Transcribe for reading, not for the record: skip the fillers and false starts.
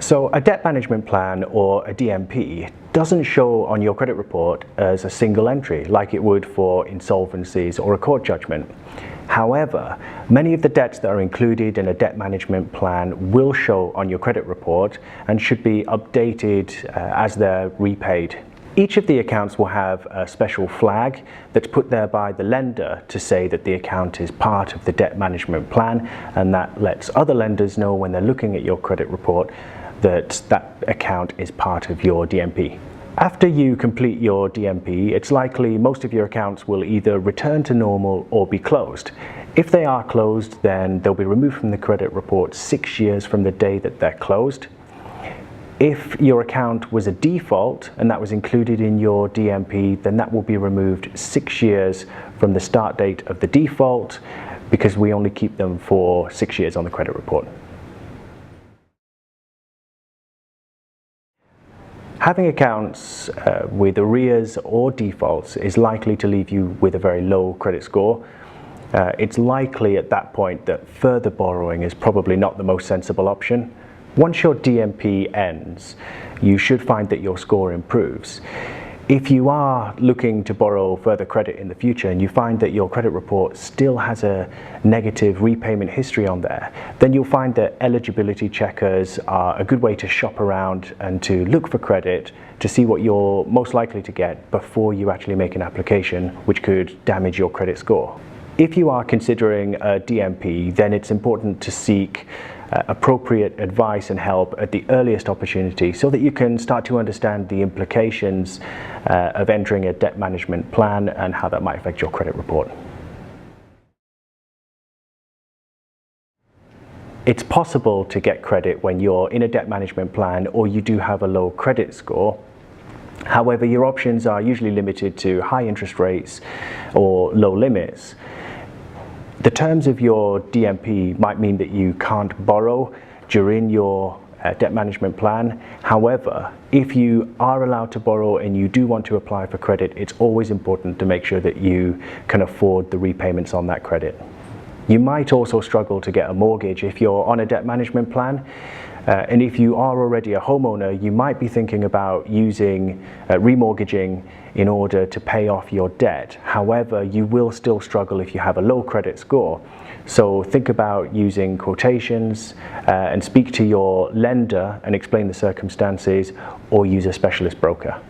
So a debt management plan, or a DMP, doesn't show on your credit report as a single entry like it would for insolvencies or a court judgment. However, many of the debts that are included in a debt management plan will show on your credit report and should be updated as they're repaid. Each of the accounts will have a special flag that's put there by the lender to say that the account is part of the debt management plan, and that lets other lenders know when they're looking at your credit report that that account is part of your DMP. After you complete your DMP, it's likely most of your accounts will either return to normal or be closed. If they are closed, then they'll be removed from the credit report 6 years from the day that they're closed. If your account was a default and that was included in your DMP, then that will be removed 6 years from the start date of the default, because we only keep them for 6 years on the credit report. Having accounts with arrears or defaults is likely to leave you with a very low credit score. It's likely at that point that further borrowing is probably not the most sensible option. Once your DMP ends, you should find that your score improves. If you are looking to borrow further credit in the future and you find that your credit report still has a negative repayment history on there, then you'll find that eligibility checkers are a good way to shop around and to look for credit to see what you're most likely to get before you actually make an application, which could damage your credit score. If you are considering a DMP, then it's important to seek appropriate advice and help at the earliest opportunity so that you can start to understand the implications of entering a debt management plan and how that might affect your credit report. It's possible to get credit when you're in a debt management plan or you do have a low credit score. However, your options are usually limited to high interest rates or low limits. The terms of your DMP might mean that you can't borrow during your debt management plan. However, if you are allowed to borrow and you do want to apply for credit, it's always important to make sure that you can afford the repayments on that credit. You might also struggle to get a mortgage if you're on a debt management plan. And if you are already a homeowner, you might be thinking about using remortgaging in order to pay off your debt. However, you will still struggle if you have a low credit score. So think about using quotations and speak to your lender and explain the circumstances, or use a specialist broker.